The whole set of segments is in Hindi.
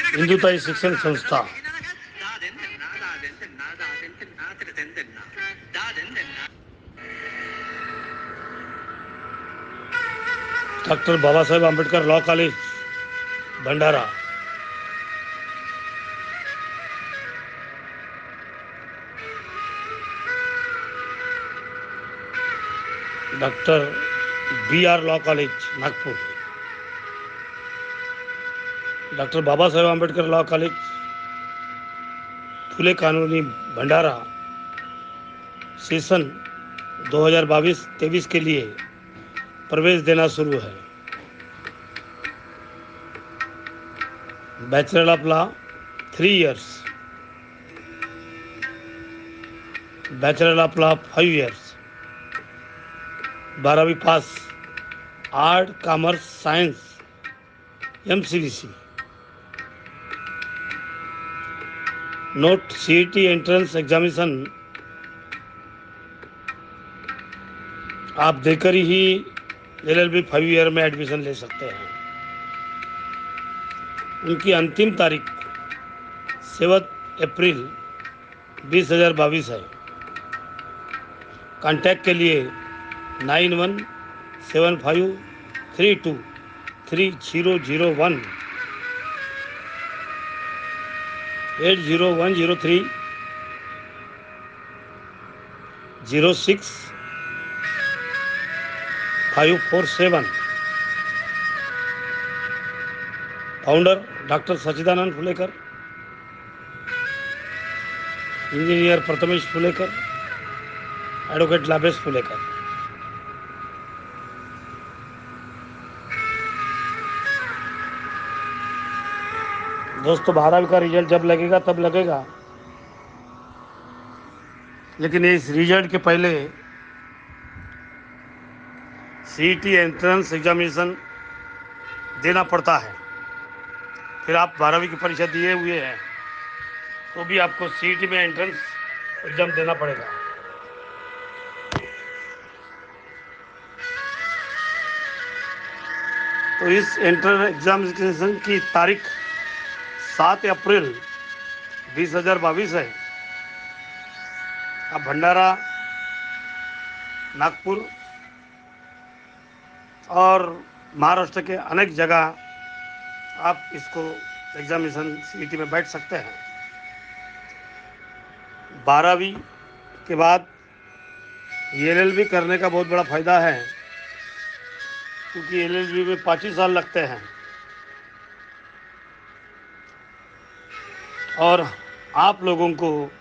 हिंदुताई शिक्षण संस्था। Doctor Baba Saheb Ambedkar law college Bhandara. Doctor BR law college Nagpur. Doctor Baba Saheb Ambedkar law college Phule कानूनी भंडारा सेशन 2022-23 के लिए प्रवेश देना शुरू है। Bachelor of law 3 years, bachelor of law 5 years, 12वीं pass, art commerce science MCVC। Note CET entrance examination आप देकर ही LLB 5 ईयर में एडमिशन ले सकते हैं। उनकी अंतिम तारीख 7 अप्रैल 2022 है। कांटेक्ट के लिए 9175323001 80103 06547। Founder doctor Sachchidanand फुलेकर, engineer Prathamesh Phulekar, advocate Labhesh फुलेकर। दोस्तों 12वीं का रिजल्ट जब लगेगा तब लगेगा, लेकिन इस रिजल्ट के पहले CET एंट्रेंस एग्जामिनेशन देना पड़ता है। फिर आप 12वीं की परीक्षा दिए हुए हैं तो भी आपको CET में एंट्रेंस एग्जाम देना पड़ेगा। तो इस एंट्रेंस एग्जामिनेशन की तारीख 7 अप्रैल 2022 है। आप भंडारा, नागपुर और महाराष्ट्र के अनेक जगह आप इसको एग्जामिनेशन CET में बैठ सकते हैं। 12वीं के बाद LLB करने का बहुत बड़ा फायदा है, क्योंकि LLB में 5 ही साल लगते हैं और आप लोगों को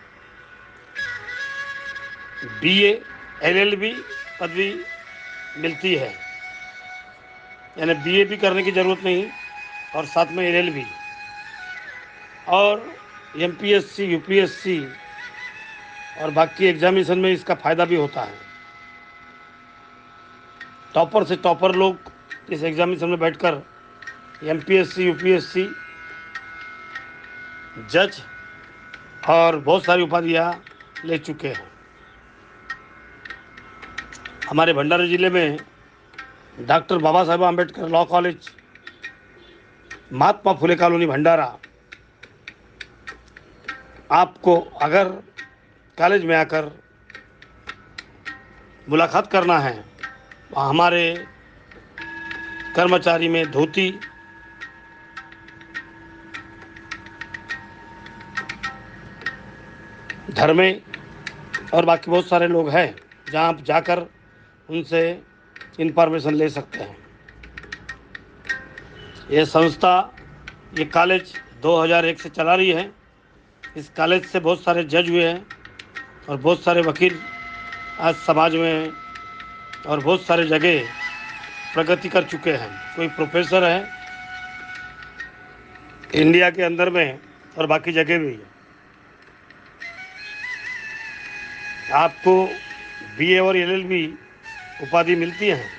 BA LLB पदवी मिलती है, यानी BA भी करने की ज़रूरत नहीं और साथ में LLB। और MPSC UPSC और बाकी एग्जामिनेशन में इसका फ़ायदा भी होता है। टॉपर से टॉपर लोग इस एग्जामिनेशन में बैठकर MPSC UPSC जज और बहुत सारी उपाधियाँ ले चुके हैं। हमारे भंडारा जिले में doctor Baba Saheb Ambedkar law college Mahatma Phule colony भंडारा, आपको अगर कॉलेज में आकर मुलाकात करना है, हमारे कर्मचारी में धोती, धर्मे और बाकी बहुत सारे लोग हैं जहां आप जाकर उनसे इंफॉर्मेशन ले सकते हैं। ये संस्था, ये कॉलेज 2001 से चला रही है। इस कॉलेज से बहुत सारे जज हुए हैं और बहुत सारे वकील आज समाज में और बहुत सारे जगह प्रगति कर चुके हैं। कोई प्रोफेसर है इंडिया के अंदर में और बाकी जगह भी। आपको BA और LLB उपाधि मिलती हैं।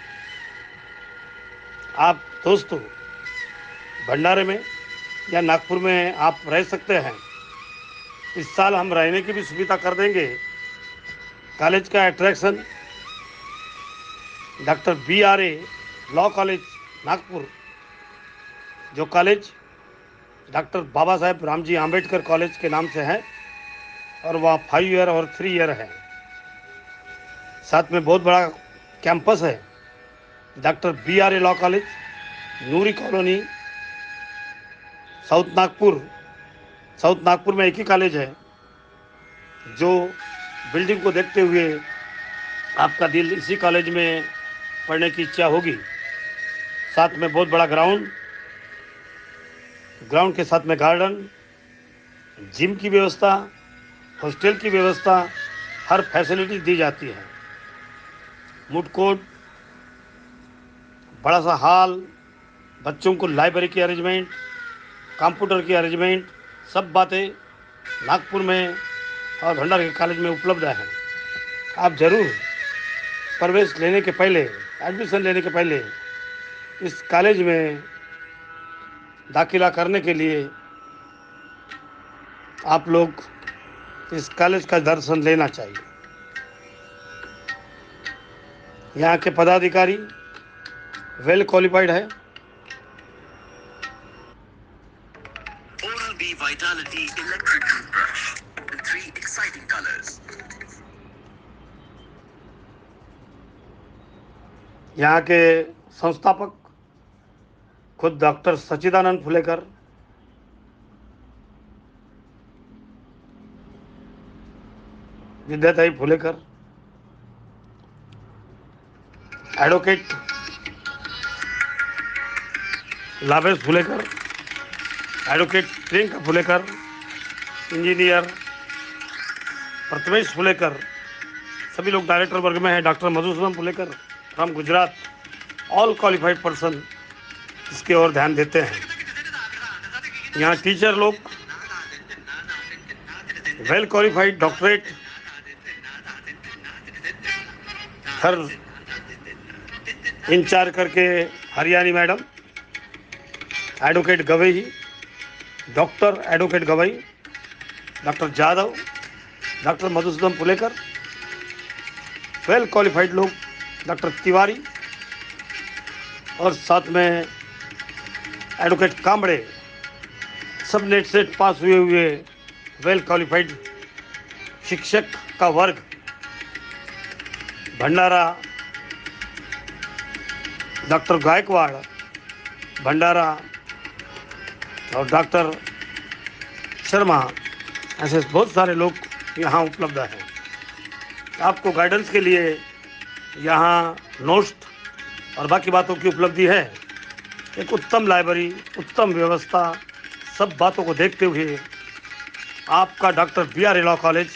आप दोस्तों भंडारे में या नागपुर में आप रह सकते हैं। इस साल हम रहने की भी सुविधा कर देंगे। कॉलेज का attraction doctor BRA law college Nagpur, जो कॉलेज डॉक्टर बाबा साहेब रामजी आम्बेडकर कॉलेज के नाम से है और वहाँ 5 ईयर और 3 ईयर है। साथ में बहुत बड़ा कैंपस है, doctor BRA law college, Nuri colony, south Nagpur. South Nagpur में एक ही कॉलेज है जो बिल्डिंग को देखते हुए आपका दिल इसी कॉलेज में पढ़ने की इच्छा होगी। साथ में बहुत बड़ा ग्राउंड के साथ में गार्डन, जिम की व्यवस्था, हॉस्टल की व्यवस्था, हर फैसिलिटी दी जाती है। फूड कोर्ट, बड़ा सा हॉल, बच्चों को लाइब्रेरी की अरेंजमेंट, कंप्यूटर की अरेंजमेंट, सब बातें नागपुर में और भंडार के कॉलेज में उपलब्ध है। आप ज़रूर प्रवेश लेने के पहले, एडमिशन लेने के पहले इस कॉलेज में दाखिला करने के लिए आप लोग इस कॉलेज का दर्शन लेना चाहिए। यहाँ के पदाधिकारी वेल क्वालिफाइड है। Oral-B Vitality electric toothbrush in 3 exciting colors. यहाँ के संस्थापक खुद doctor Sachchidanand Phulekar, Vidyatai Phulekar, advocate Labhesh Phulekar, advocate Priyanka Phulekar, engineer Prathamesh Phulekar, सभी लोग डायरेक्टर वर्ग में हैं। Doctor Madhusudan Phulekar from Gujarat, all qualified person इसकी ओर ध्यान देते हैं। यहाँ टीचर लोग वेल क्वालिफाइड, डॉक्टरेट, हर इंचार्ज करके Hariyani madam, advocate Gavai, doctor advocate Gavai, doctor Jadhav, doctor Madhusudan Phulekar, well qualified लोग, डॉक्टर तिवारी और साथ में एडवोकेट कांबड़े, सब नेट सेट पास हुए वेल क्वालिफाइड शिक्षक का वर्ग भंडारा, डॉक्टर गायकवाड़ भंडारा और डॉक्टर शर्मा, ऐसे बहुत सारे लोग यहाँ उपलब्ध हैं। आपको गाइडेंस के लिए यहाँ नोट्स और बाकी बातों की उपलब्धि है। एक उत्तम लाइब्रेरी, उत्तम व्यवस्था, सब बातों को देखते हुए आपका डॉक्टर BRA लॉ कॉलेज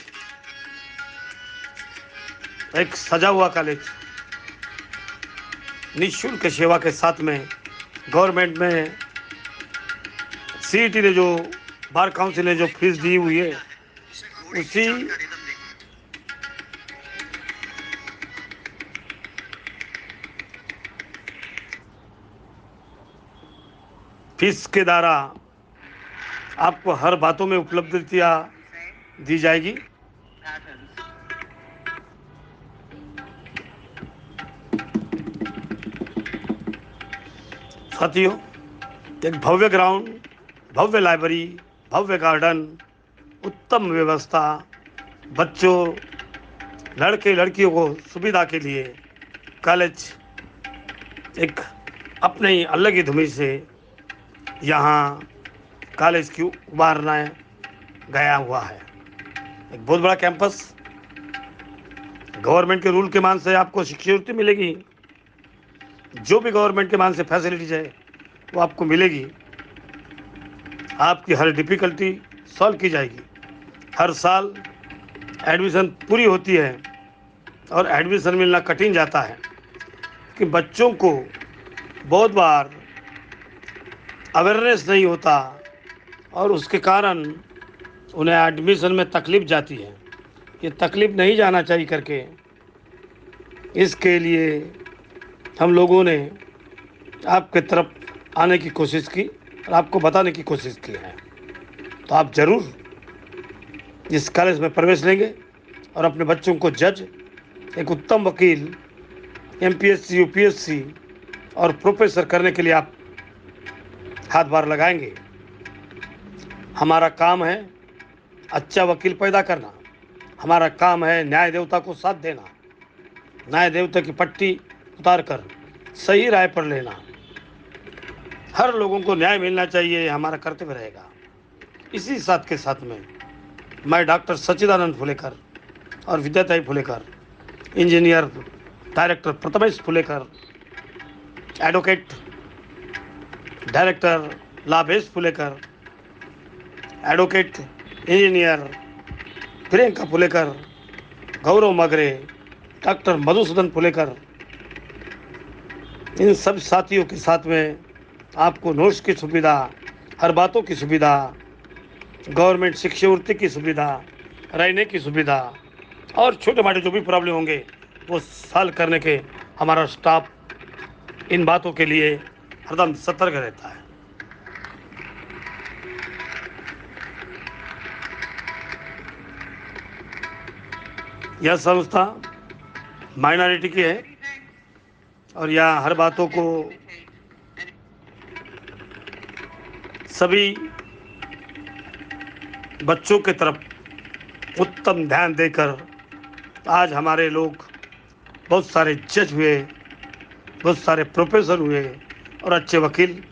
एक सजा हुआ कॉलेज, निःशुल्क सेवा के साथ में गवर्नमेंट में CET ने जो बार काउंसिल ने जो फीस दी हुई है उसी फीस के द्वारा आपको हर बातों में उपलब्धता दी जाएगी। साथियों, एक भव्य ग्राउंड, भव्य लाइब्रेरी, भव्य गार्डन, उत्तम व्यवस्था, बच्चों, लड़के लड़कियों को सुविधा के लिए कॉलेज एक अपने ही अलग ही धुमी से यहाँ कॉलेज की उभारना गया हुआ है। एक बहुत बड़ा कैंपस, गवर्नमेंट के रूल के मान से आपको सिक्योरिटी मिलेगी, जो भी गवर्नमेंट के मान से फैसिलिटीज है वो आपको मिलेगी। आपकी हर डिफ़िकल्टी सॉल्व की जाएगी। हर साल एडमिशन पूरी होती है और एडमिशन मिलना कठिन जाता है कि बच्चों को बहुत बार अवेयरनेस नहीं होता और उसके कारण उन्हें एडमिशन में तकलीफ़ जाती है। ये तकलीफ़ नहीं जाना चाहिए करके इसके लिए हम लोगों ने आपके तरफ आने की कोशिश की और आपको बताने की कोशिश की है। तो आप ज़रूर इस कॉलेज में प्रवेश लेंगे और अपने बच्चों को जज, एक उत्तम वकील, MPSC, UPSC और प्रोफेसर करने के लिए आप हाथ बार लगाएंगे। हमारा काम है अच्छा वकील पैदा करना, हमारा काम है न्याय देवता को साथ देना, न्याय देवता की पट्टी उतार कर सही राय पर लेना। हर लोगों को न्याय मिलना चाहिए, ये हमारा कर्तव्य रहेगा। इसी साथ के साथ में मैं डॉक्टर सच्चिदानंद फुलेकर और Vidyatai Phulekar, engineer director Prathamesh Phulekar, advocate director Labhesh Phulekar, advocate engineer Priyanka Phulekar, Gaurav Magre, doctor Madhusudan Phulekar, इन सब साथियों के साथ में आपको नोट्स की सुविधा, हर बातों की सुविधा, गवर्नमेंट शिष्यवृत्ति की सुविधा, रहने की सुविधा और छोटे मोटे जो भी प्रॉब्लम होंगे वो सॉल्व करने के हमारा स्टाफ इन बातों के लिए हरदम सतर्क रहता है। यह संस्था माइनॉरिटी की है और यहाँ हर बातों को सभी बच्चों के तरफ उत्तम ध्यान देकर आज हमारे लोग बहुत सारे जज हुए, बहुत सारे प्रोफेसर हुए और अच्छे वकील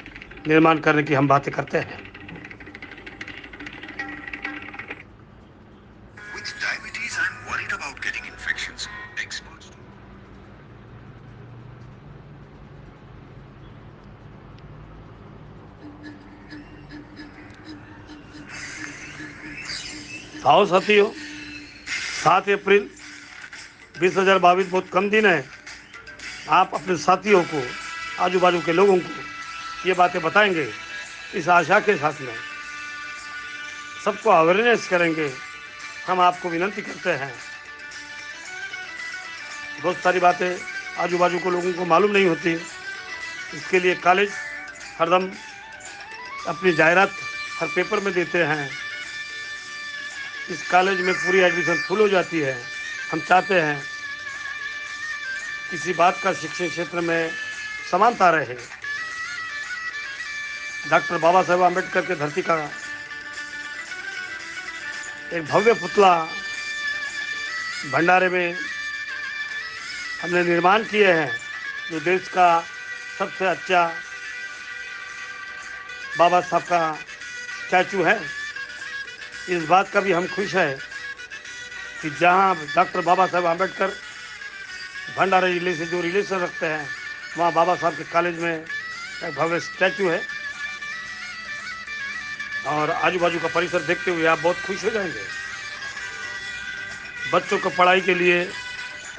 निर्माण करने की हम बातें करते हैं। With diabetes, I'm worried about getting infections. Experts. आओ साथियों, 7 अप्रैल 2022 बहुत कम दिन है। आप अपने साथियों को, आजू बाजू के लोगों को ये बातें बताएंगे, इस आशा के साथ में सबको अवेयरनेस करेंगे। हम आपको विनती करते हैं, बहुत सारी बातें आजू बाजू को लोगों को मालूम नहीं होती, इसके लिए कॉलेज हरदम अपनी जायरात हर पेपर में देते हैं। इस कॉलेज में पूरी एडमिशन फुल हो जाती है। हम चाहते हैं किसी बात का शिक्षण क्षेत्र में समानता रहे। डॉक्टर बाबा साहेब आम्बेडकर के धरती का एक भव्य पुतला भंडारे में हमने निर्माण किए हैं, जो देश का सबसे अच्छा बाबा साहब का स्टैचू है। इस बात का भी हम खुश हैं कि जहां डॉक्टर बाबा साहेब आम्बेडकर भंडारा जिले से जो रिलेशन रखते हैं, वहाँ बाबा साहब के कॉलेज में एक भव्य स्टैचू है और आजू बाजू का परिसर देखते हुए आप बहुत खुश हो जाएंगे। बच्चों को पढ़ाई के लिए,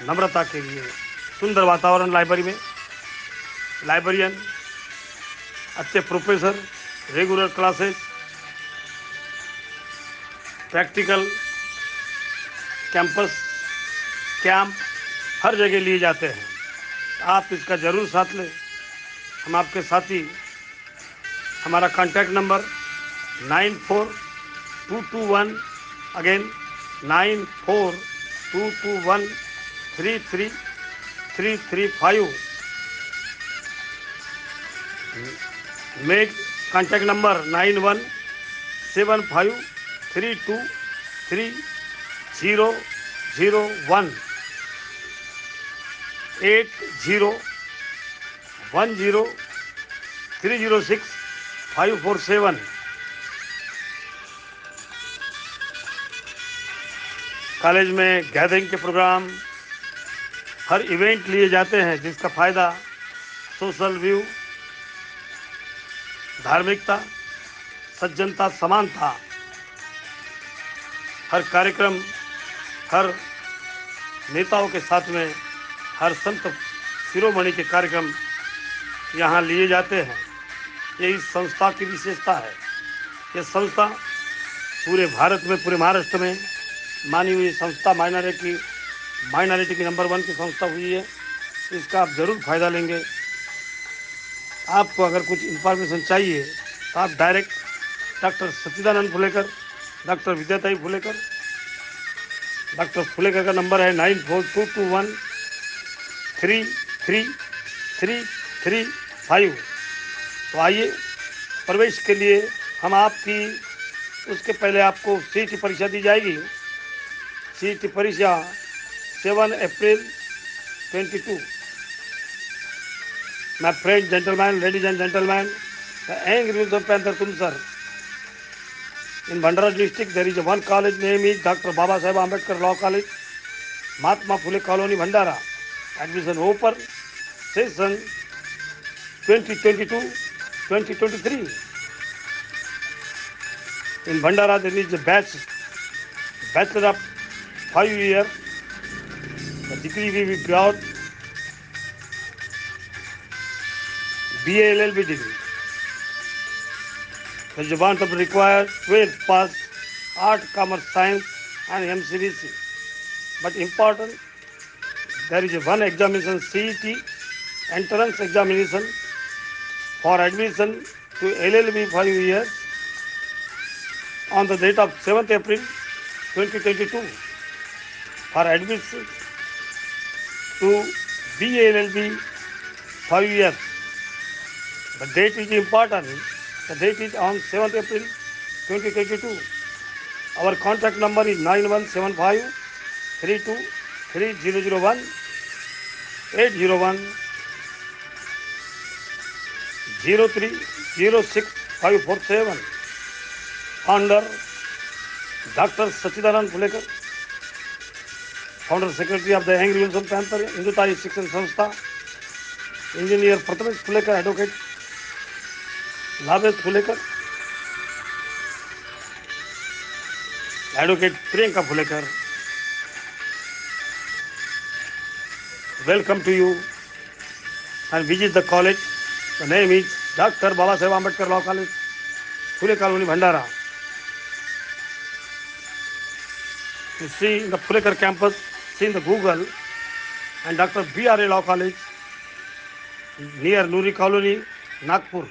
नम्रता के लिए सुंदर वातावरण लाइब्रेरी में, लाइब्रेरियन, अच्छे professor, regular classes, practical campus camp हर जगह लिए जाते हैं। आप इसका ज़रूर साथ लें। हम आपके साथी। हमारा contact number 942221 again 9422133335 make contact number 9173233001 8010306547। College में गैदरिंग के प्रोग्राम, हर इवेंट लिए जाते हैं जिसका फ़ायदा सोशल व्यू, धार्मिकता, सज्जनता, समानता, हर कार्यक्रम, हर नेताओं के साथ में हर संत शिरोमणि के कार्यक्रम यहाँ लिए जाते हैं। ये इस संस्था की विशेषता है। ये संस्था पूरे भारत में, पूरे महाराष्ट्र में मानी हुई संस्था माइनॉरिटी की नंबर 1 की संस्था हुई है। इसका आप ज़रूर फ़ायदा लेंगे। आपको अगर कुछ इन्फॉर्मेशन चाहिए तो आप डायरेक्ट डॉक्टर सच्चिदानंद फुलेकर, डॉक्टर विद्याताई फुलेकर, डॉक्टर फुलेकर का नंबर है 9422133335। तो आइए, प्रवेश के लिए हम आपकी उसके पहले आपको सीईटी परीक्षा दी जाएगी। सीईटी परीक्षा 7 अप्रैल 22। My friends, gentlemen, ladies and gentlemen, the Angry Wilson Panther Tunsar. In Bhandara district, there is one college name is Dr. Baba Saheb Ambedkar Law College, Mahatma Phule Colony, Bhandara. Admission open, session 2022-2023. In Bhandara, there is a bachelor of 5 years. The degree will be brought BA LLB degree. The Javan to require 12 pass art, commerce, science and MCVC. But important, there is one examination CET entrance examination for admission to LLB 5 years on the date of 7th April 2022 for admission to BALLB 5 years. The date is important. The date is on 7th April 2022. Our contact number is 9175 32 3001 801 0306 Founder Dr. Sachidanand Phulekar, Founder Secretary of the Angry Wilson Panther, Hindutai Shikshan Sanstha, Engineer Prathamesh Phulekar, Advocate Labes Phulekar, Advocate Priyanka Phulekar. Welcome to you and visit the college. The name is Dr. Baba Saheb Ambedkar Law College, Phule Colony, Bhandara. You see in the Phulekar campus, see in the Google, and Dr. BRA Law College near Nuri Colony, Nagpur.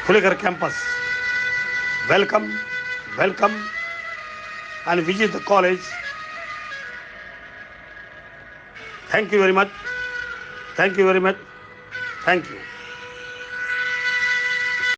Phulekar campus. Welcome, welcome, and visit the college. Thank you very much. Thank you very much. Thank you.